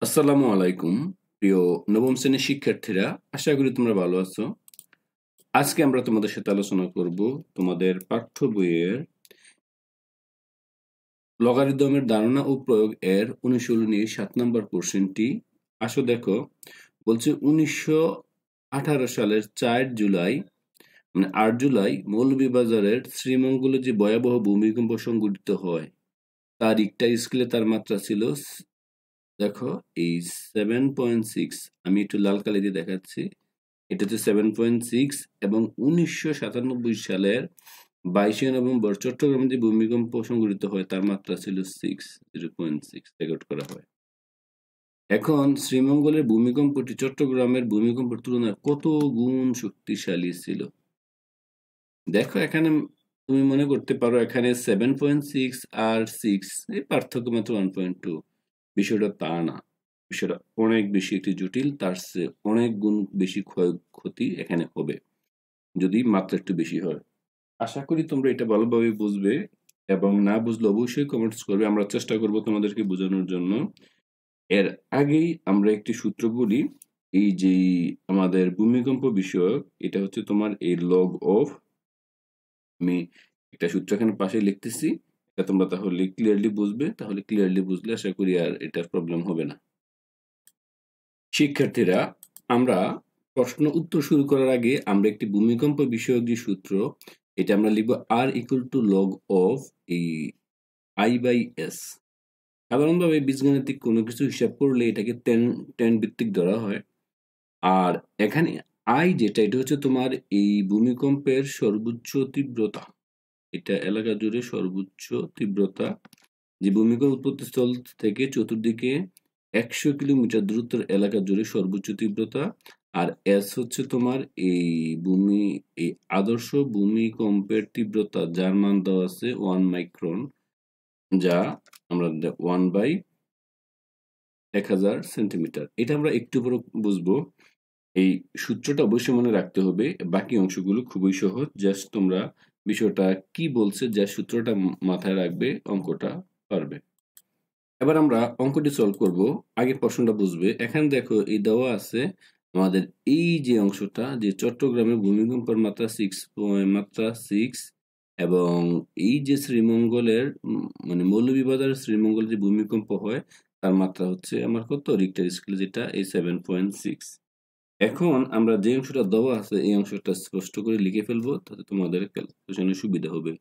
আসসালামু আলাইকুম প্রিয় নবম শ্রেণীর শিক্ষার্থীরা, আশা করি তোমরা ভালো আছো। আজকে আমরা তোমাদের সাথে আলোচনা করব তোমাদের পাঠ্য বইয়ের লগারিদমের ধারণা ও প্রয়োগ এর অনুশীলনী 7 নম্বর কোশ্চেনটি। আসো দেখো, বলছে 1918 সালের 4 জুলাই 8 জুলাই মৌলভীবাজারের শ্রীমঙ্গলে যে ভয়াবহ ভূমিকম্প সংঘটিত হয় তার রিক্টার স্কেলে তার মাত্রা ছিল দেখো এই 7.6। আমি একটু লাল কালি দিয়ে দেখাচ্ছি। এটা হচ্ছে 7.6 এবং 1997 সালের 22শে নভেম্বর চট্টগ্রামে যে ভূমিকম্প সংঘটিত হয় তার মাত্রা ছিল 0.6 রেকর্ড করা হয়। এখন শ্রীমঙ্গলের ভূমিকম্পটি চট্টগ্রামের ভূমিকম্পের তুলনায় কত গুণ শক্তিশালী ছিল? দেখো এখানে তুমি মনে করতে পারো এখানে 7.6 আর 6 এই পার্থক্য মাত্র 1.2। বিষয়টা তা না, বিষয়টা অনেক বেশি একটি জটিল, তার চেয়ে অনেক গুণ বেশি ক্ষয়ক্ষতি এখানে হবে যদি মাত্রা একটু বেশি হয়। আশা করি তোমরা এটা ভালোভাবে বুঝবে এবং না বুঝলে অবশ্যই কমেন্টস করবে, আমরা চেষ্টা করব তোমাদেরকে বোঝানোর জন্য। এর আগেই আমরা একটি সূত্র বলি। এই যে আমাদের ভূমিকম্প বিষয়ক, এটা হচ্ছে তোমার এই লগ অফ, আমি একটা সূত্র এখানে পাশে লিখতেছি, এটা তোমরা তাহলে ক্লিয়ারলি বুঝবে। তাহলে ক্লিয়ারলি বুঝলে আশা করি আর এটার প্রবলেম হবে না। শিক্ষার্থীরা, আমরা প্রশ্ন উত্তর শুরু করার আগে আমরা একটি ভূমিকম্প বিষয়ক যে সূত্র, এটা আমরা লিখব আর ইকুয়াল টু লগ অফ এই আই বাই এস। সাধারণভাবে বীজগাণিতিক কোনো কিছু হিসাব করলে এটাকে টেন ভিত্তিক ধরা হয়। আর এখানে আই যেটা, এটা হচ্ছে তোমার এই ভূমিকম্পের সর্বোচ্চ তীব্রতা। এটা এলাকা জুড়ে সর্বোচ্চ তীব্রতা, যে ভূমিকম্প উৎপত্তিস্থল থেকে চতুর্দিকে 100 কিলোমিটার দূরত্বের এলাকা জুড়ে সর্বোচ্চ তীব্রতা। আর এস হচ্ছে তোমার এই এই আদর্শ ভূমিকম্পের তীব্রতা, যার মান দেওয়া আছে 1 মাইক্রন, যা আমরা 1/1000 সেন্টিমিটার। এটা আমরা একটু পরে বুঝবো। এই সূত্রটা অবশ্যই মনে রাখতে হবে, বাকি অংশগুলো খুবই সহজ। জাস্ট তোমরা বিষয়টা কি বলছে, যা সূত্রটা মাথায় রাখবে, অঙ্কটা পারবে। এবার আমরা অঙ্কটি সলভ করব। আগে প্রশ্নটা বুঝবে। এখানে দেখো এই দেওয়া আছে আমাদের এই যে অংশটা, যে চট্টগ্রামে ভূমিকম্পের মাত্রা 6 এবং এই যে শ্রীমঙ্গলের মানে মৌলভীবাজারের শ্রীমঙ্গল যে ভূমিকম্প হয় তার মাত্রা হচ্ছে আমার কত, রিক্টার স্কেল যেটা এই 7.6। এখন আমরা যে অংশটা দেওয়া আছে এই অংশটা স্পষ্ট করে লিখে ফেলবো, তাতে তোমাদের ক্যালকুলেশনে সুবিধা হবে।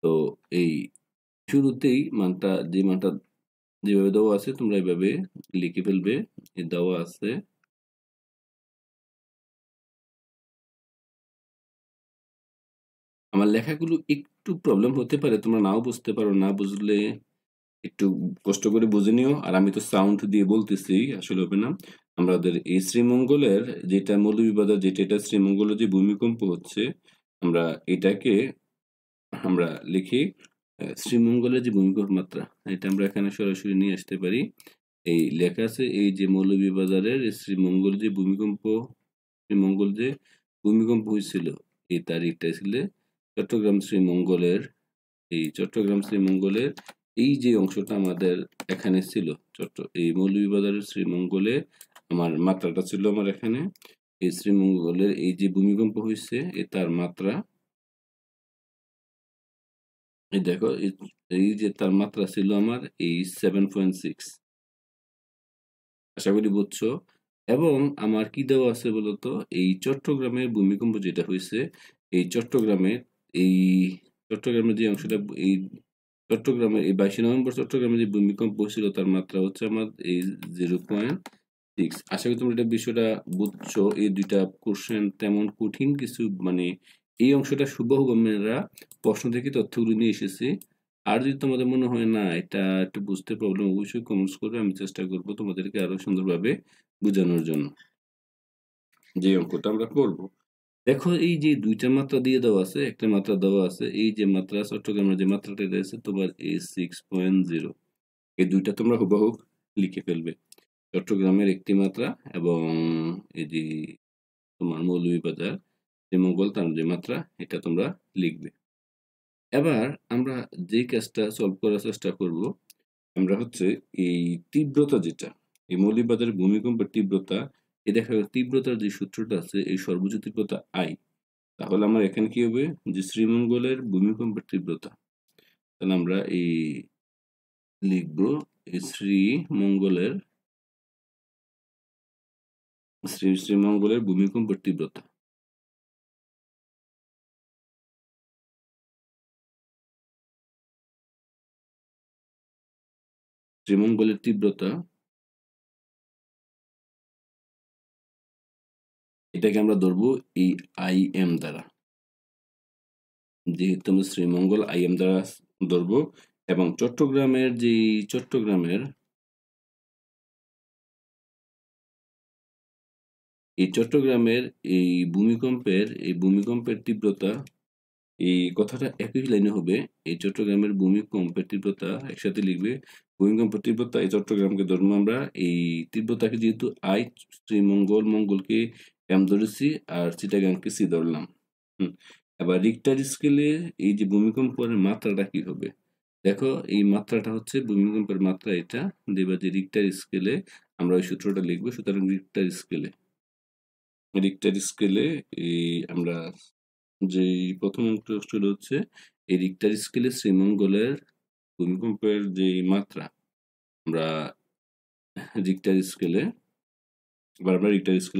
তো এই শুরুতেই মানটা যেভাবে দেওয়া আছে তোমরা এইভাবে লিখে ফেলবে। দেওয়া আছে আমার লেখাগুলো একটু প্রবলেম হতে পারে, তোমরা নাও বুঝতে পারো, না বুঝলে একটু কষ্ট করে বুঝে নিও। আর আমি তো সাউন্ড দিয়ে বলতেছি, আসলে হবে না। আমাদের এই শ্রীমঙ্গলের যেটা মৌলভীবাজার, যেটা এটা শ্রীমঙ্গলের যে ভূমিকম্প হচ্ছে, আমরা এটাকে আমরা লিখি শ্রীমঙ্গলের যে ভূমিকম্প মাত্রা, এটা আমরা এখানে সরাসরি নিয়ে আসতে পারি। এই লেখা আছে এই যে মৌলভীবাজারের শ্রীমঙ্গল যে ভূমিকম্প হয়েছিল এই তারিখটা ছিল চট্টগ্রাম শ্রীমঙ্গলের এই যে অংশটা আমাদের এখানে ছিল, এই মৌলভীবাজারের শ্রীমঙ্গলে আমার মাত্রাটা ছিল আমার এখানে। এই শ্রীমঙ্গলের এই যে ভূমিকম্প হয়েছে তার মাত্রা, এই দেখো এই যে তার মাত্রা ছিল আমার এই 7.6। আশা করি বুঝছো। এবং আমার কি দেওয়া আছে বলতো, এই চট্টগ্রামের ভূমিকম্প যেটা হয়েছে, এই চট্টগ্রামের যে অংশটা, এই চট্টগ্রামের এই 22শে নভেম্বর চট্টগ্রামে যে ভূমিকম্প হয়েছিল তার মাত্রা হচ্ছে আমার এই 0.6। আশা করি তোমরা এটা বিষয়টা বুঝছো। এই দুইটা কোশ্চেন তেমন কঠিন কিছু মানে এই অংশটা সুবাহু আমরা প্রশ্ন থেকে তথ্যগুলো নিয়ে এসেছি। আর যদি তোমাদের মনে হয় না এটা একটু বুঝতে প্রবলেম, অবশ্যই কমেন্টস করবে, আমি চেষ্টা করব তোমাদেরকে আরো সুন্দরভাবে বোঝানোর জন্য। যে অঙ্কটা আমরা করব, দেখো এই যে দুইটা মাত্রা দিয়ে দেওয়া আছে, একটা মাত্রা দেওয়া আছে এই যে মাত্রা চট্টগ্রামের যে মাত্রাটা রয়েছে তোমার এই 6.0। এই দুইটা তোমরা হুবহু লিখে ফেলবে, চট্টগ্রামের একটি মাত্রা এবং এই যে তোমার মৌলভীবাজার শ্রীমঙ্গল তার যে মাত্রা, এটা তোমরা লিখবে। এবার আমরা যে কাজটা সলভ করার চেষ্টা করব, আমরা হচ্ছে এই তীব্রতা যেটা, এই মৌলভীবাজারের ভূমিকম্পের তীব্রতা, এই দেখা গেল তীব্রতার যে সূত্রটা আছে এই সর্বোচ্চ তীব্রতা আই, তাহলে আমার এখানে কি হবে যে শ্রীমঙ্গলের ভূমিকম্পের তীব্রতা, তাহলে আমরা এই লিখব এই শ্রীমঙ্গলের ভূমিকম্পের তীব্রতা। শ্রীমঙ্গলের তীব্রতা, এটাকে আমরা ধরবো এই আইএম দ্বারা, যেহেতু আমরা শ্রীমঙ্গল আইএম দ্বারা ধরবো। এবং চট্টগ্রামের এই ভূমিকম্পের তীব্রতা, এই কথাটা একই লাইনে হবে। এই চট্টগ্রামের ভূমিকম্পের তীব্রতা একসাথে লিখবে, ভূমিকম্পের তীব্রতা এই চট্টগ্রামকে ধরবো আমরা, এই তীব্রতাকে যেহেতু আই, মঙ্গলকে এম ধরেছি, আর চিটাগাংকে সি ধরলাম। এবার রিক্টার স্কেলে এই যে ভূমিকম্পের মাত্রাটা কি হবে, দেখো এই মাত্রাটা হচ্ছে ভূমিকম্পের মাত্রা, এটা দেবা যে রিক্টার স্কেলে আমরা ওই সূত্রটা লিখবো। সুতরাং রিক্টার স্কেলে এই আমরা যে প্রথম অংশটা হচ্ছে এই রিক্টার স্কেলে শ্রীমঙ্গলের ভূমিকম্পের যে মাত্রা, আমরা রিক্টার স্কেলে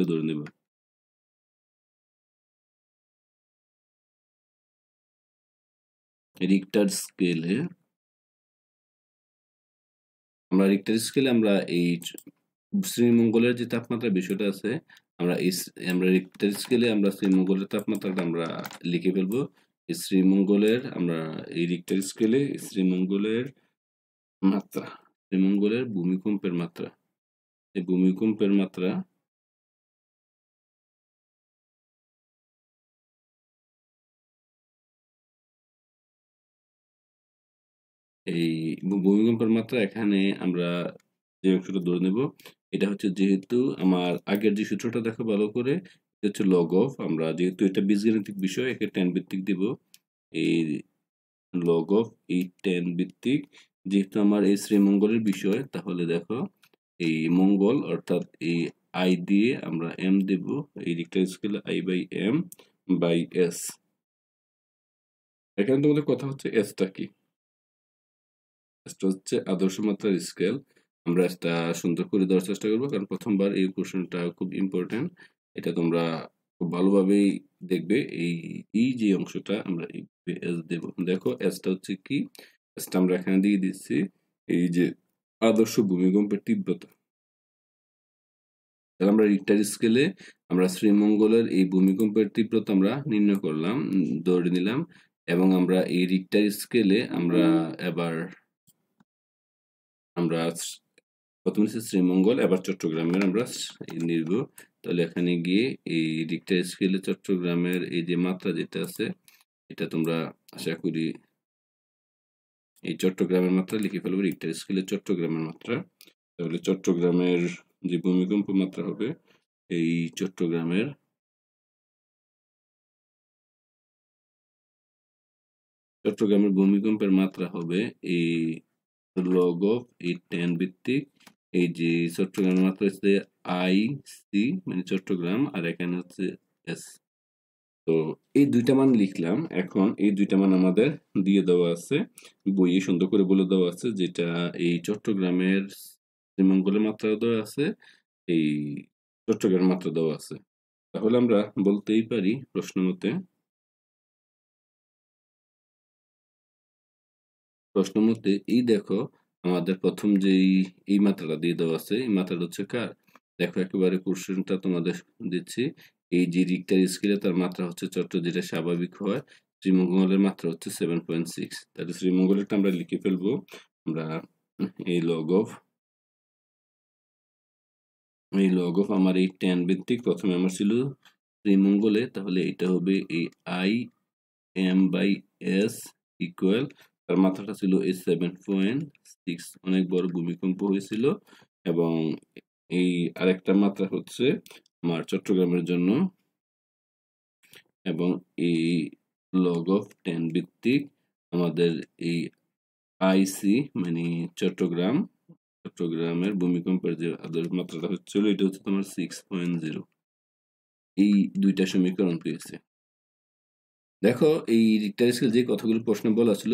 ধরে নেব। রিক্টার স্কেলে আমরা এই শ্রীমঙ্গলের যে তাপমাত্রা বিষয়টা আছে, আমরা রিক্টার স্কেলে আমরা শ্রীমঙ্গলের তাপমাত্রাটা আমরা লিখে ফেলবো। এই রিক্টার স্কেলে শ্রীমঙ্গলের ভূমিকম্পের মাত্রা, এই ভূমিকম্পের মাত্রা এই ভূমিকম্পের মাত্রা এখানে আমরা যে অংশটা ধরে নেব, এটা হচ্ছে যেহেতু আমার আগের যে সূত্রটা দেখো ভালো করে, এটা হচ্ছে লগ অফ, আমরা যেহেতু এটা বীজগাণিতিক বিষয় একে 10 ভিত্তিক দিব, এই লগ অফ এই 10 ভিত্তিক, যেহেতু আমার এই শ্রীমঙ্গলের বিষয়, তাহলে দেখো এই মঙ্গল অর্থাৎ এই আই দিয়ে আমরা এম দেব, এই রিক্টার স্কেলে I by M by S. এখানে তোমাদের কথা হচ্ছে এসটা কি, এসটা হচ্ছে আদর্শ মাত্রার স্কেল। আমরা এটা সুন্দর করে দেওয়ার চেষ্টা করবো, কারণ প্রথমবার এই কোশ্চেনটা খুব ইম্পর্টেন্ট, এটা তোমরা খুব ভালোভাবেই দেখবে। এই যে অংশটা আমরা এস দেব, দেখো এসটা হচ্ছে কি, এসটা আমরা এখানে দিয়ে দিচ্ছি এই যে আদর্শ ভূমিকম্পের তীব্রতা। তাহলে আমরা রিক্টার স্কেলে আমরা শ্রীমঙ্গলের এই ভূমিকম্পের তীব্রতা আমরা নির্ণয় করলাম, ধরে নিলাম। এবং আমরা এই রিক্টার স্কেলে আমরা প্রথমে শ্রীমঙ্গল, এবার চট্টগ্রামের আমরা নিব। তাহলে এখানে গিয়ে এই রিক্টার স্কেলে চট্টগ্রামের এই যে মাত্রা যেটা আছে, এটা তোমরা আশা করি এই চট্টগ্রামের মাত্রা লিখে ফেলবো, রিক্টার স্কেলে চট্টগ্রামের মাত্রা। তাহলে চট্টগ্রামের যে ভূমিকম্প মাত্রা হবে, এই চট্টগ্রামের ভূমিকম্পের মাত্রা হবে এই লগ অফ এই 10 ভিত্তিক, এই যে চট্টগ্রামের মাত্রা হচ্ছে আই সি মানে চট্টগ্রাম, আর এখানে হচ্ছে এস। তো এই দুইটা মান লিখলাম। এখন এই দুইটা মান আমাদের দিয়ে দেওয়া আছে বইয়ে, সুন্দর করে বলে দেওয়া আছে, যেটা এই চট্টগ্রামের শ্রীমঙ্গলের মাত্রা দেওয়া আছে, এই চট্টগ্রামের মাত্রা দেওয়া আছে। তাহলে আমরা বলতেই পারি প্রশ্ন মতে এই দেখো আমাদের প্রথম যে এই মাত্রাটা দিয়ে দেওয়া আছে, এই মাত্রাটা হচ্ছে কার, দেখো একেবারে কোশ্চেনটা তোমাদের দিচ্ছি। এই যে রিক্টার স্কেলে তার মাত্রা হচ্ছে যেটা স্বাভাবিক হয়, শ্রীমঙ্গলের মাত্রা হচ্ছে 7.6। তাহলে শ্রীমঙ্গলেরটা আমরা লিখে ফেলবো, আমরা এই লগ অফ আমার এই 10 ভিত্তিক, প্রথমে আমার ছিল শ্রীমঙ্গলে, তাহলে এটা হবে এই I M by S equal, তার মাত্রাটা ছিল এই 7.6, অনেক বড় ভূমিকম্প হয়েছিল। এবং এই আরেকটা মাত্রা হচ্ছে আমার চট্টগ্রামের জন্য, এবং এই লগ অফ 10 ভিত্তিক আমাদের এই আইসি মানে চট্টগ্রাম, চট্টগ্রামের ভূমিকম্পের যে মাত্রাটা হচ্ছিল এটা হচ্ছে তোমার 6.0। এই দুইটা সমীকরণ পেয়েছে। দেখো এই রিক্টার স্কেল যে কথাগুলো প্রশ্ন বলা ছিল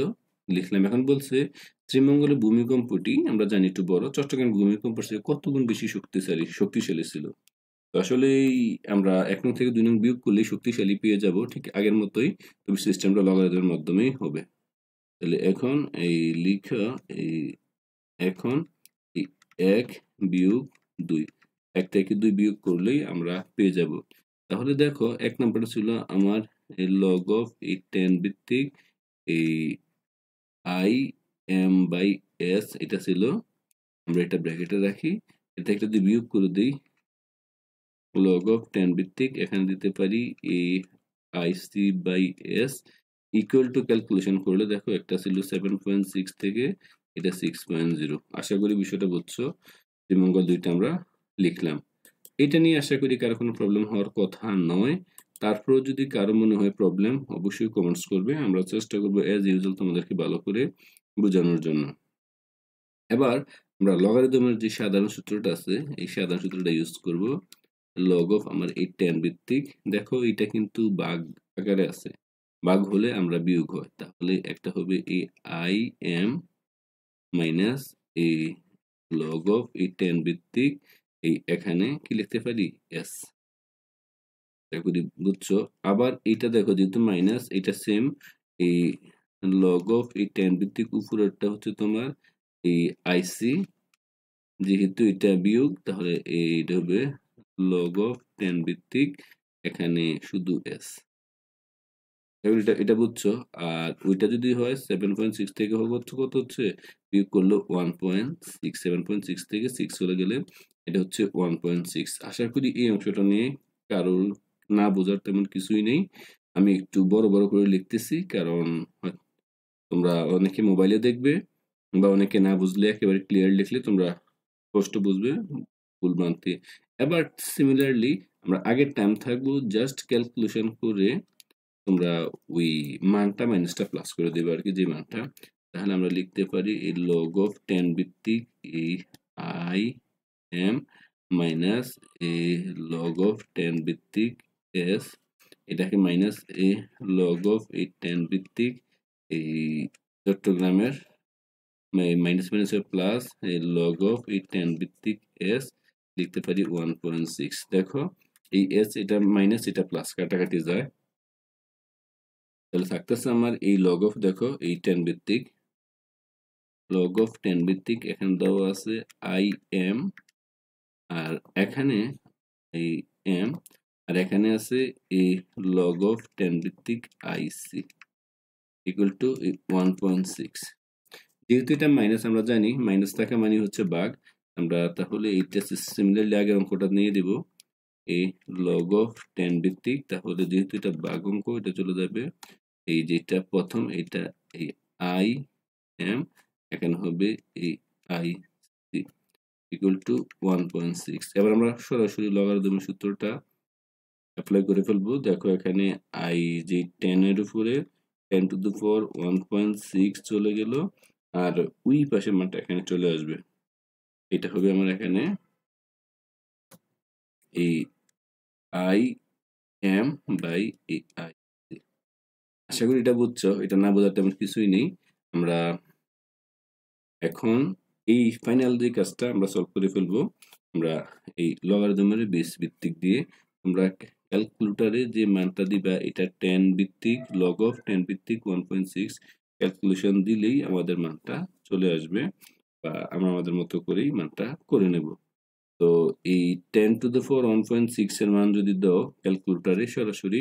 লিখলাম। এখন বলছে শ্রীমঙ্গলের ভূমিকম্পটি আমরা জানি একটু বড়, চট্টগ্রামের ভূমিকম্পের চেয়ে কত গুণ বেশি শক্তিশালী ছিল। তো আসলে আমরা 1 নং থেকে 2 নং বিয়োগ করলেই শক্তিশালী পেয়ে যাব, ঠিক আগের মতোই, তবে সিস্টেমটা লগারিদমের মাধ্যমেই হবে। তাহলে এখন এই লিখা এই এখন এই 1 বিয়োগ 2, 1 থেকে 2 বিয়োগ করলেই আমরা পেয়ে যাব। তাহলে দেখো 1 নম্বরটা ছিল আমার এই লগ অফ এই tan ভিত্তিক এই i m বাই s, এটা ছিল, আমরা এটা ব্র্যাকেটে রাখি, এটা একটা দিয়ে বিয়োগ করে দিই log of tan ভিত্তিক এখানে দিতে পারি এই ic by s equal to calculation করলে দেখো একটা ছিল 7.6 থেকে এটা 6.0। আশা করি বিষয়টা বুঝছো। শ্রীমঙ্গল দুইটা আমরা লিখলাম। এটা নিয়ে আশা করি কারো কোনো প্রবলেম হওয়ার কথা নয়। তারপরেও যদি কারো মনে হয় প্রবলেম অবশ্যই কমেন্টস করবে, আমরা চেষ্টা করবো অ্যাজ ইউজুয়াল তোমাদেরকে ভালো করে বোঝানোর জন্য। এবার আমরা লগারিদমের যে সাধারণ সূত্রটা আছে এই সাধারণ সূত্রটা ইউজ করব। লগ অফ আমার এই tan ভিত্তিক, দেখো এটা কিন্তু ভাগ আকারে আছে, ভাগ হলে আমরা বিয়োগ হয়, তাহলে একটা হবে এই i m মাইনাস এই লগ অফ এই tan ভিত্তিক এই এখানে কি লিখতে পারি s। বুঝছো? আবার এটা দেখো যেহেতু মাইনাস, এটা সেম এই লগ অফ এই tan ভিত্তিক উপরেরটা হচ্ছে তোমার এই আইসি, যেহেতু এটা বিয়োগ তাহলে এইটা হবে লগ অফ tan ভিত্তিক এখানে শুধু s। এটা বুঝছো? আর ওইটা যদি হয় 7.6 থেকে কত হচ্ছে বিয়োগ করলো 1.6, 7.6 থেকে 6 চলে গেলে এটা হচ্ছে 1.6। আশা করি এই অংশটা নিয়ে কারোর না বোঝার তেমন কিছুই নেই। আমি একটু বড় বড় করে লিখতেছি কারণ তোমরা অনেকে মোবাইলে দেখবে বা অনেকে না বুঝলে একেবারে ক্লিয়ার লিখলে তোমরা স্পষ্ট বুঝবে ভুল ভ্রান্তি। এবার সিমিলারলি আমরা আগের টাইম থাকবো, জাস্ট ক্যালকুলেশন করে তোমরা ওই মানটা মাইনাসটা প্লাস করে দেবে আর কি, যে মানটা, তাহলে আমরা লিখতে পারি এই লগ অফ tan ভিত্তিক এই i m মাইনাস এই লগ অফ tan ভিত্তিক s, এটাকে মাইনাস এই লগ অফ এই tan ভিত্তিক এই চট্টগ্রামের মাইনাস মাইনাস প্লাস এই লগ অফ এই tan ভিত্তিক s লিখতে পারি 1.6। দেখো এই s এটা মাইনাস এটা প্লাস কাটাকাটি যায়, তাহলে থাকতেছে আমার এই লগ অফ, দেখো এই tan ভিত্তিক লগ অফ tan ভিত্তিক এখানে দেওয়া আছে i m, আর এখানে এই m, আর এখানে আছে এই লগ অফ tan ভিত্তিক ic ইকুয়াল টু 1.6। যেহেতু এটা মাইনাস, আমরা জানি মাইনাস থাকা মানে হচ্ছে ভাগ, আমরা তাহলে এইটা সিমিলারলি আগের অঙ্কটা নিয়ে দিব এই লগ অফ tan ভিত্তিক, তাহলে যেহেতু এটা ভাগ অঙ্ক এটা চলে যাবে এই যেটা প্রথম এটা এই i m, এখানে হবে এই i c ইকুয়াল টু 1.6। এবার আমরা সরাসরি লগারিদমের সূত্রটা অ্যাপ্লাই করে ফেলবো। দেখো এখানে i যে 10 এর উপরে 10 টু দি পাওয়ার 1.6 চলে গেল, আর ওই পাশে মানটা এখানে চলে আসবে, এটা হবে আমার এখানে এই i m বাই এই i c। আশা করি এটা বুঝছো, এটা না বোঝার তেমন কিছুই নেই। আমরা এখন এই ফাইনাল যে কাজটা আমরা সলভ করে ফেলবো, আমরা এই লগারিদমের বেস ভিত্তিক দিয়ে আমরা ক্যালকুলেটরে যে মানটা দিবা এটা tan ভিত্তিক লগ অফ tan ভিত্তিক 1.6 ক্যালকুলেশন দিলেই আমাদের মানটা চলে আসবে, বা আমরা আমাদের মতো করেই মানটা করে নেব। তো এই 10 টু দি পাওয়ার 1.6 এর মান যদি দাও ক্যালকুলেটরে সরাসরি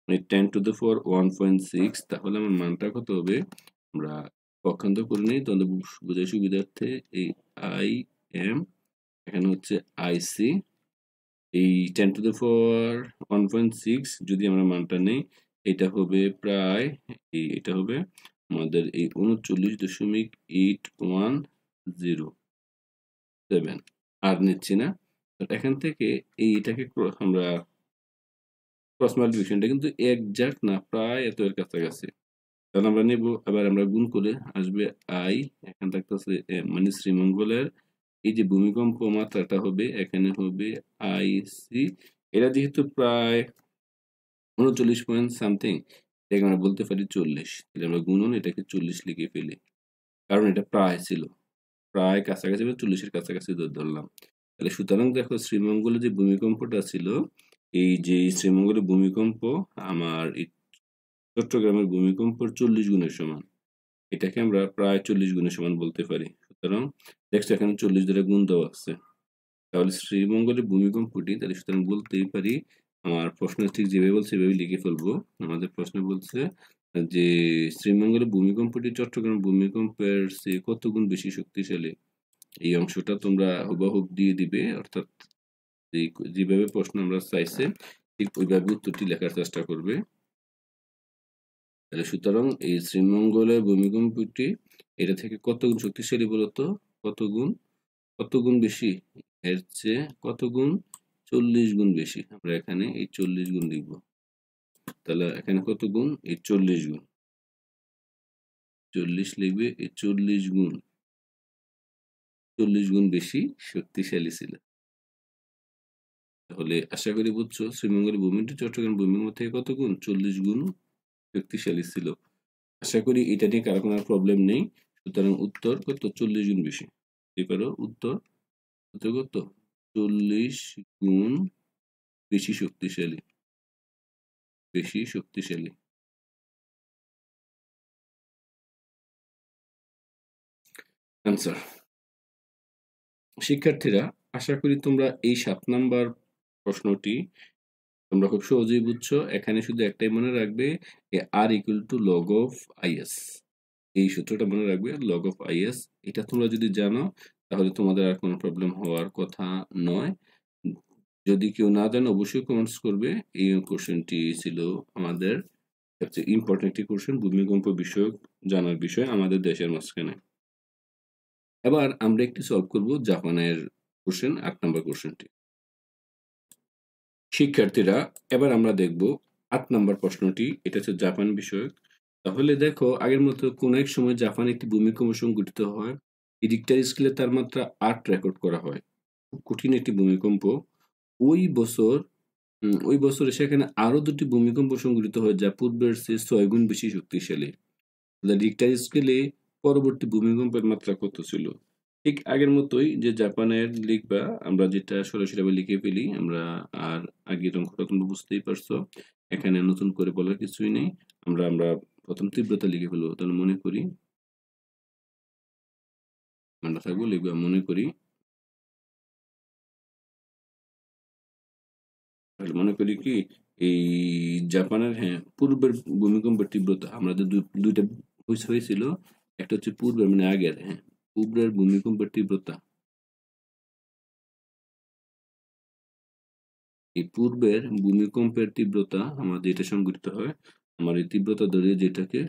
10 টু দি পাওয়ার 1.6, তাহলে আমার মানটা কত হবে আমরা পক্ষান্তর করে নিই, তাহলে বোঝার সুবিধার্থে এই i m এখানে হচ্ছে ic, এই 10 টু দি পাওয়ার 1.6 যদি আমরা মানটা নেই এটা হবে প্রায় এটা হবে আমাদের এই 39.8107 আর নিচ্ছি না। এখান থেকে এটাকে আমরা ক্রস মাল্টিপ্লিকেশনটা কিন্তু একজাক্ট না, প্রায় এত এর কাছাকাছি, তাহলে আমরা নেব, আবার আমরা গুণ করে আসবে i, এখানে থাকতেছে মানে শ্রীমঙ্গলের এই যে ভূমিকম্প মাত্রাটা হবে এখানে হবে আইসি, এটা যেহেতু প্রায় 39 পয়েন্ট সামথিং, এটাকে আমরা বলতে পারি 40, তাহলে আমরা গুণন এটাকে 40 লিখে ফেলি, কারণ এটা প্রায় ছিল, প্রায় কাছাকাছি 40-এর কাছাকাছি ধরলাম। তাহলে সুতরাং দেখো শ্রীমঙ্গলে যে ভূমিকম্পটা ছিল, এই যে শ্রীমঙ্গলের ভূমিকম্প আমার এই চট্টগ্রামের ভূমিকম্পর 40 গুণের সমান, এটাকে আমরা প্রায় 40 গুণের সমান বলতে পারি। সুতরাং দেখছো এখানে 40 দ্বারা গুণ দেওয়া আছে, তাহলে শ্রীমঙ্গলের ভূমিকম্পটি, তাহলে সুতরাং বলতেই পারি, আমার প্রশ্ন ঠিক যেভাবে বলছে সেভাবে লিখে ফেলবো। আমাদের প্রশ্ন বলছে যে শ্রীমঙ্গলের ভূমিকম্পটি চট্টগ্রাম ভূমিকম্পের চেয়ে কত গুণ বেশি শক্তিশালী। এই অংশটা তোমরা হুবহুব দিয়ে দিবে, অর্থাৎ যেভাবে প্রশ্ন আমরা চাইছে ঠিক ওইভাবে উত্তরটি লেখার চেষ্টা করবে। তাহলে সুতরাং এই শ্রীমঙ্গলের ভূমিকম্পটি এটা থেকে কত গুণ শক্তিশালী বলতো, কত গুণ বেশি, এর চেয়ে কত গুণ, 40 গুণ বেশি। আমরা এখানে এই 40 গুণ লিখবো, তাহলে এখানে কত গুণ, এই 40 গুণ, 40 লিখবে, এই 40 গুণ বেশি শক্তিশালী ছিল। তাহলে আশা করি বুঝছো শ্রীমঙ্গলের ভূমিকম্পটি চট্টগ্রাম ভূমিকম্প থেকে কত গুণ, 40 গুণ শক্তিশালী ছিল। আশা করি এটা নিয়ে কারো কোনো প্রবলেম নেই। সুতরাং উত্তর কত, 40 গুণ বেশি। এবারও উত্তর কত, 40 গুণ বেশি শক্তিশালী, বেশি শক্তিশালী। আনসার। শিক্ষার্থীরা, আশা করি তোমরা এই 7 নাম্বার প্রশ্নটি তোমরা খুব সহজেই বুঝছো। এখানে শুধু একটাই মনে রাখবে, আর equal to log of IS, এই সূত্রটা মনে রাখবে, log of is। এটা তোমরা যদি জানো তাহলে তোমাদের আর কোনো প্রবলেম হওয়ার কথা নয়। যদি কেউ না জানো অবশ্যই কমেন্টস করবে। এই কোশ্চেনটি ছিল আমাদের সবচেয়ে ইম্পর্টেন্ট একটি কোশ্চেন, ভূমিকম্প বিষয়ক জানার বিষয় আমাদের দেশের মাঝখানে। এবার আমরা একটি সলভ করব জাপানের কোশ্চেন, 8 নম্বর কোশ্চেনটি। শিক্ষার্থীরা, এবার আমরা দেখব 8 নম্বর প্রশ্নটি, এটা হচ্ছে জাপান বিষয়ক। তাহলে দেখো আগের মতো কোন এক সময় জাপানে একটি ভূমিকম্প সংঘটিত হয়, রিক্টার স্কেলে তার মাত্রা 8 রেকর্ড করা হয়। খুব কঠিন একটি ভূমিকম্প। ওই বছর ওই বছরে সেখানে আরো 2টি ভূমিকম্প সংঘটিত হয় যা পূর্বের চেয়ে 6 গুণ বেশি শক্তিশালী। রিক্টার স্কেলে পরবর্তী ভূমিকম্পের মাত্রা কত ছিল? ঠিক আগের মতোই যে জাপানের লিখবা, আমরা যেটা সরাসরি লিখে ফেলি আমরা, আর আগের অঙ্কটা তোমরা বুঝতেই পারছো, এখানে নতুন করে বলার কিছুই নেই। আমরা প্রথম তীব্রতা লিখে ফেলবো। তাহলে মনে করি, আমরা থাকবো লিখবা মনে করি, তাহলে মনে করি কি এই জাপানের, হ্যাঁ, পূর্বের ভূমিকম্পের তীব্রতা আমাদের দুইটা হয়েছিল, একটা হচ্ছে পূর্বের মানে আগের, হ্যাঁ, পূর্বের ভূমিকম্পের তীব্রতা, এই পূর্বের ভূমিকম্পের তীব্রতা আমাদের এটা সংঘটিত হয়, আমার এই তীব্রতা ধরে যেটাকে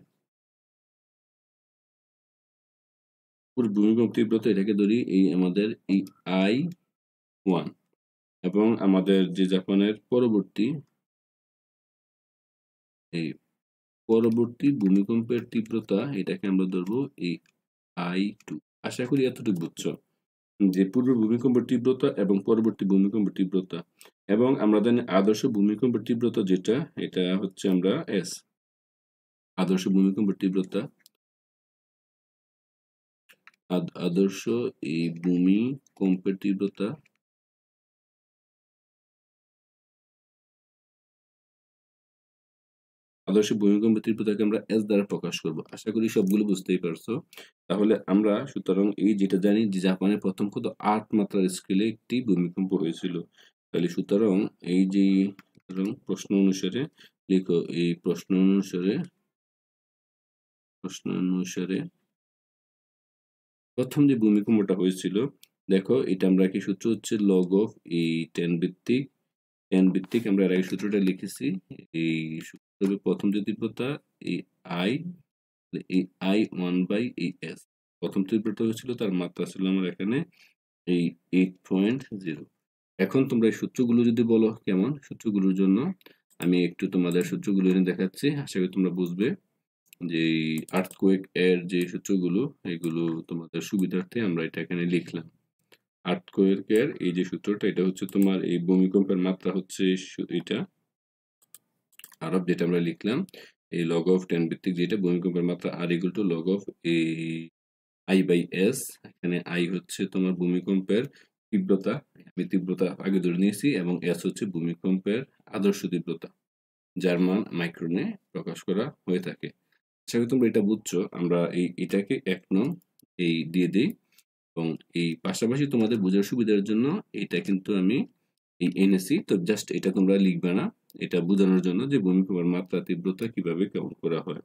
ভূমিকম্প তীব্রতা, এটাকে ধরি এই আমাদের এই I1, এবং আমাদের যে জাপানের পরবর্তী ভূমিকম্পের তীব্রতা, এটাকে আমরা ধরবো এই I2। আশা করি এতটুকু বুঝছো যে পূর্ব ভূমিকম্পের তীব্রতা এবং পরবর্তী ভূমিকম্পের তীব্রতা, এবং আমরা জানি আদর্শ ভূমিকম্পের তীব্রতা যেটা, এটা হচ্ছে আমরা S, আদর্শ ভূমিকম্পের তীব্রতা, আদর্শ এই ভূমিকম্পের তীব্রতা, আদর্শ ভূমিকম্পের তীব্রতাকে আমরা S দ্বারা প্রকাশ করব। আশা করি সবগুলো বুঝতেই পারছো। তাহলে আমরা সুতরাং এই যেটা জানি যে জাপানে প্রথম কত 8 মাত্রার স্কেলে একটি ভূমিকম্প হয়েছিল। তাহলে সুতরাং এই যে প্রশ্ন অনুসারে লিখো, এই প্রশ্ন অনুসারে প্রথম যে ভূমিকম্পটা হয়েছিল, দেখো এটা আমরা কি সূত্র হচ্ছে লগ অফ এই 10 ভিত্তিক আমরা এর আগে সূত্রটা লিখেছি। এই সূত্র প্রথম যে তীব্রতা এই I1 বাই এই S, প্রথম তীব্রতা হয়েছিল, তার মাত্রা ছিল আমার এখানে এই 8.0। এখন তোমরা এই সূত্রগুলো যদি বলো কেমন, সূত্রগুলোর জন্য আমি একটু তোমাদের সূত্রগুলো এনে দেখাচ্ছি, আশা করি তোমরা বুঝবে যে আর্থকোয়েক এর যে সূত্রগুলো, এগুলো তোমাদের সুবিধার্থে আমরা এটা এখানে লিখলাম। আর্থকোয়েকের এই যে সূত্রটা, এটা হচ্ছে তোমার এই ভূমিকম্পের মাত্রা হচ্ছে এটা আর অফ যেটা আমরা লিখলাম এই লগ অফ 10 ভিত্তিক যেটা ভূমিকম্পের মাত্রা আর ইকুয়াল টু লগ অফ এই আই বাই এস। এখানে আই হচ্ছে তোমার ভূমিকম্পের তীব্রতা, আমি তীব্রতা আগে ধরে নিয়েছি, এবং এস হচ্ছে ভূমিকম্পের আদর্শ তীব্রতা, যার মান মাইক্রনে প্রকাশ করা হয়ে থাকে। আশা করি তোমরা এটা বুঝছো। আমরা এটাকে 1 নং এই দিয়ে দিই, এবং এই পাশাপাশি তোমাদের বোঝার সুবিধার জন্য এটা কিন্তু আমি এই এনেছি, তো জাস্ট এটা তোমরা লিখবে না, এটা বোঝানোর জন্য যে ভূমিকম্পের মাত্রা তীব্রতা কিভাবে কেমন করা হয়।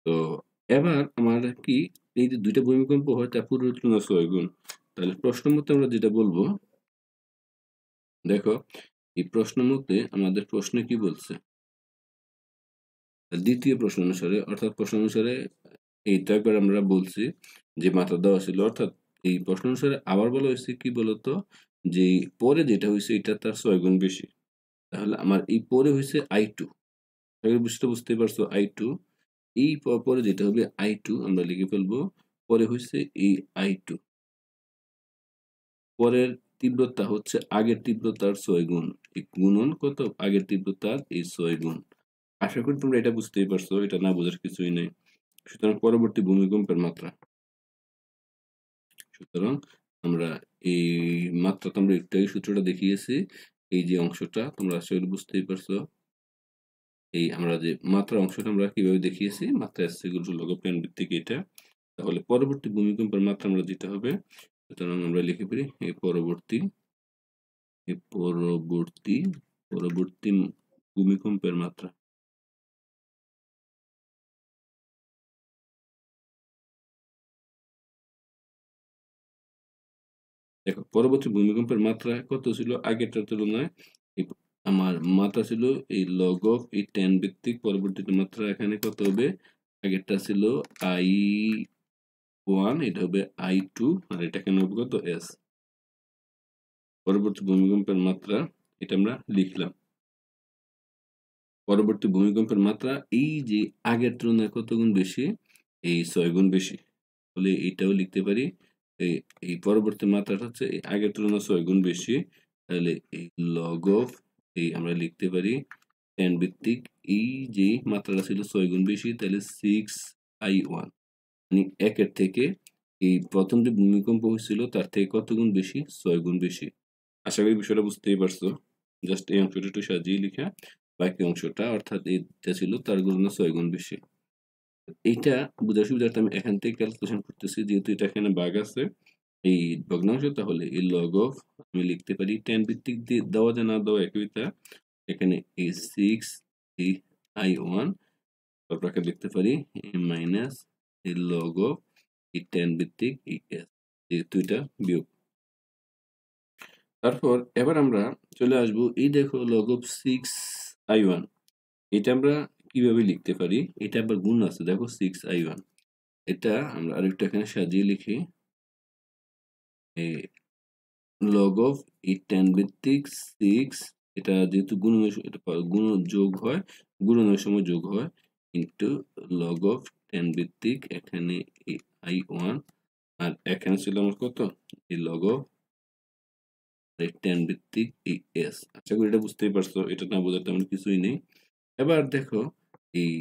তো এবার আমার কি এই যে দুইটা ভূমিকম্প হয় তার পূর্বের তুলনায় 6 গুণ, তাহলে প্রশ্ন মতে আমরা যেটা বলবো, দেখো এই প্রশ্ন মতে আমাদের প্রশ্নে কি বলছে, দ্বিতীয় প্রশ্ন অনুসারে, অর্থাৎ প্রশ্ন অনুসারে এইটা একবার আমরা বলছি যে মাত্রা দেওয়া ছিল, অর্থাৎ এই প্রশ্ন অনুসারে আবার বলা হয়েছে কি বলতো, যে পরে যেটা হয়েছে এটা তার 6 গুণ বেশি। তাহলে আমার এই পরে হয়েছে I2, বিষয়টা বুঝতে পারছো, I2 এই পরে যেটা হবে I2 আমরা লিখে ফেলবো, পরে হয়েছে এই I2, পরের তীব্রতা হচ্ছে আগের তীব্রতার 6 গুণ, এই গুণন কত আগের তীব্রতার এই 6 গুণ। আশা করি তোমরা এটা বুঝতেই পারছো, এটা না বোঝার কিছুই নেই। সুতরাং পরবর্তী ভূমিকম্পের মাত্রা, সুতরাং আমরা এই মাত্রা তো আমরা একটু আগে সূত্রটা দেখিয়েছি, এই যে অংশটা তোমরা আশা করি বুঝতেই পারছো। এই আমরা যে মাত্রা অংশটা আমরা কিভাবে দেখিয়েছি, মাত্রা এস ইকুয়াল লগ অফ 10 ভিত্তিক এটা। তাহলে পরবর্তী ভূমিকম্পের মাত্রা আমরা দিতে হবে, সুতরাং আমরা লিখে পারি এই পরবর্তী পরবর্তী ভূমিকম্পের মাত্রা। দেখো পরবর্তী ভূমিকম্পের মাত্রা কত ছিল আগেরটার তুলনায়, আমার মাত্রা ছিল এই লগ অফ এই 10 ভিত্তিক, পরবর্তীতে মাত্রা এখানে কত হবে, আগেরটা ছিল I1, এটা হবে I2, আর এটা কেন হবে কত S। পরবর্তী ভূমিকম্পের মাত্রা এটা আমরা লিখলাম, পরবর্তী ভূমিকম্পের মাত্রা এই যে আগের তুলনায় কত গুণ বেশি, এই 6 গুণ বেশি। তাহলে এইটাও লিখতে পারি, এই পরবর্তী মাত্রাটা হচ্ছে এই আগের তুলনায় 6 গুণ বেশি। তাহলে এই লগ অফ এই আমরা লিখতে পারি 10 ভিত্তিক এই যে মাত্রাটা ছিল 6 গুণ বেশি, তাহলে 6I1, মানে একের থেকে এই প্রথম যে ভূমিকম্প হয়েছিল তার থেকে কত গুণ বেশি, 6 গুণ বেশি। আশা করি বিষয়টা বুঝতেই পারছো। জাস্ট এই অংশটা একটু সাজিয়ে লিখা, বাকি অংশটা অর্থাৎ এইটা ছিল তার গুণ 6 গুণ বেশি। এইটা বোঝার সুবিধার্থে আমি এখান থেকে ক্যালকুলেশন করতেছি, যেহেতু এটা এখানে ভাগ আছে এই ভগ্নাংশ, তাহলে এই লগ অফ আমি লিখতে পারি 10 ভিত্তিক দিয়ে দেওয়া যায় না দেওয়া একইটা, এখানে এই 6 এই I1, তারপর লিখতে পারি মাইনাস এই লগ অফ এই 10 ভিত্তিক এই S, যেহেতু এটা বিয়োগ। তারপর এবার আমরা চলে আসবো এই দেখো লগ অফ 6I1, এটা আমরা কিভাবে লিখতে পারি, এটা আবার গুণ আছে দেখো 6I1, এটা আমরা আরেকটু এখানে সাজিয়ে লিখি, লগ অফ এই 10 ভিত্তিক 6, এটা যেহেতু গুণনের এটা গুণ যোগ হয়, গুণনের সময় যোগ হয়, ইন্টু লগ অফ 10 ভিত্তিক এখানে এই I1, আর এখানে ছিল আমার কত এই লগ অফ 10 ভিত্তিক এই S। আশা করি এটা বুঝতেই পারছো, এটা না বোঝার তেমন কিছুই নেই। এবার দেখো এই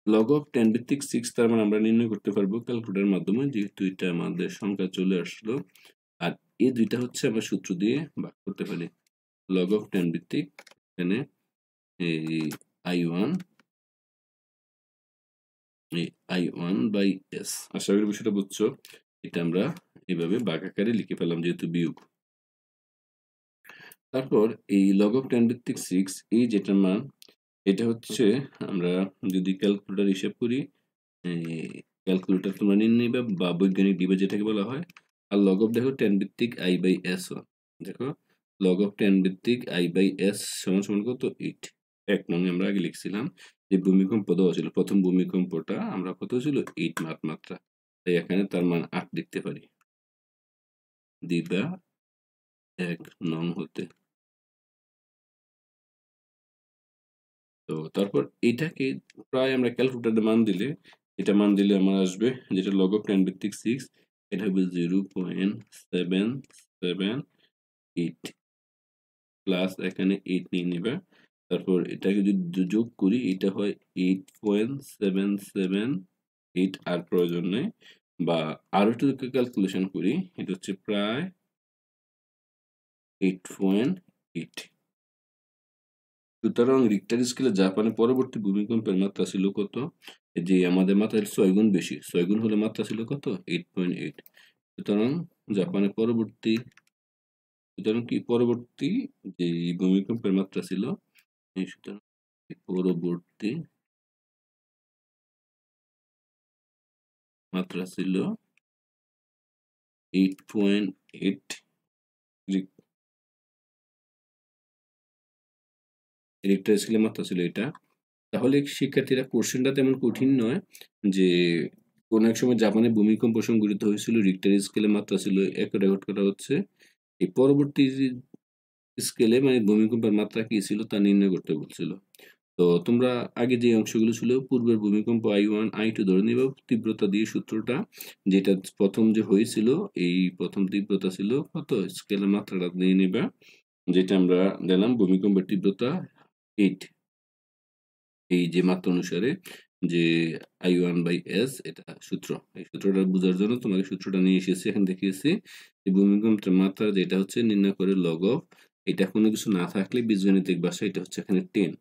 লগ অফ 10 ভিত্তিক 6 তার মানে আমরা নির্ণয় করতে পারবো ক্যালকুলেটরের মাধ্যমে, যেহেতু এটা আমাদের সংখ্যা চলে আসলো। আর এই দুইটা হচ্ছে আমরা সূত্র দিয়ে ভাগ করতে পারি, লগ অফ 10 ভিত্তিক এখানে এই I1 এই I1 বাই S। আশা করি বিষয়টা বুঝছো, এটা আমরা এইভাবে ভাগ আকারে লিখে ফেললাম যেহেতু বিয়োগ। তারপর এই লগ অফ 10 ভিত্তিক 6 এই যেটার মান, এটা হচ্ছে আমরা যদি ক্যালকুলেটর হিসাব করি, ক্যালকুলেটর তোমরা নিয়ে নিবে বা বৈজ্ঞানিক ডিভাইস যেটাকে বলা হয়। আর লগ অফ দেখো 10 ভিত্তিক I বাই S1, দেখো লগ অফ 10 ভিত্তিক I বাই S সমান সমান কত 8। 1 নং আমরা আগে লিখছিলাম যে ভূমিকম্প দেওয়া ছিল, প্রথম ভূমিকম্পটা আমরা কত ছিল 8 মাত্রা, তাই এখানে তার মান 8 লিখতে পারি দিবা 1 নং হতে। তো তারপর এটাকে প্রায় আমরা ক্যালকুলেটরে মান দিলে, এটা মান দিলে আমার আসবে যেটা লগ অফ 10 ভিত্তিক 6, এটা হবে 0.778 প্লাস এখানে 8 নিয়ে নেবে। তারপর এটাকে যদি যোগ করি এটা হয় 8.778 আর প্রয়োজন নেই, বা আরো একটু ক্যালকুলেশন করি, এটা হচ্ছে প্রায় 8.8। সুতরাং রিক্টার স্কেলে জাপানের পরবর্তী ভূমিকম্পের মাত্রা ছিল কত? এই যে আমাদের মাত্রা 6 গুণ বেশি, 6 গুণ হলে মাত্রা ছিল কত? 8.8। সুতরাং জাপানের পরবর্তী যে ভূমিকম্পের মাত্রা ছিল, সুতরাং পরবর্তী মাত্রা ছিল 8.8। রিক্টার স্কেলের মাত্রা ছিল এটা। তাহলে শিক্ষার্থীরা কোশ্চেনটা তেমন কঠিন নয়, যে কোন এক সময় জাপানে ভূমিকম্প সংঘটিত হয়েছিল, রিক্টার স্কেলের মাত্রা ছিল 1 রেকর্ড করা হচ্ছে। এই পরবর্তী স্কেলে মানে ভূমিকম্পের মাত্রা কি ছিল তা নির্ণয় করতে বলছিল। তো তোমরা আগে যে অংশগুলো ছিল, পূর্বের ভূমিকম্প I1 I2 ধরে নিবে তীব্রতা দিয়ে সূত্রটা, যেটা প্রথম যে হয়েছিল এই প্রথম তীব্রতা ছিল কত, স্কেলের মাত্রাটা নিয়ে নেবে, যেটা আমরা দিলাম ভূমিকম্পের তীব্রতা 8। এই যে মাত্রা অনুসারে যে I1/S এটা সূত্র, এই সূত্রটা বোঝার জন্য তোমাকে সূত্রটা নিয়ে এসেছি, এখানে দেখিয়েছি। এই ভূমিকম্পের মাত্রা যেটা হচ্ছে নির্ণয় করে লগ অফ, এটা কোনো কিছু না থাকলে বীজগণিতিক ভাষায় এটা হচ্ছে এখানে 10।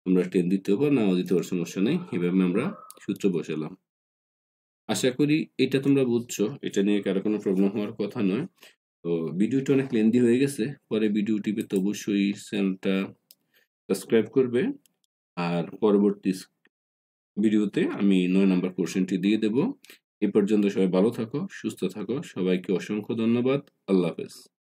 তোমরা 10 দিতেও পারো, নাও দিতে পারো, সমস্যা নেই। এভাবে আমরা সূত্র বসালাম। আশা করি এটা তোমরা বুঝছো, এটা নিয়ে কারো কোনো প্রবলেম হওয়ার কথা নয়। তো ভিডিওটা অনেক লেন্দি হয়ে গেছে, পরে ভিডিওটি পেতে অবশ্যই চ্যানেলটা সাবস্ক্রাইব করবে। আর পরবর্তী ভিডিওতে আমি 9 নম্বর কোশ্চেনটি দিয়ে দেব। এ পর্যন্ত সবাই ভালো থাকো, সুস্থ থাকো। সবাইকে অসংখ্য ধন্যবাদ। আল্লাহ হাফেজ।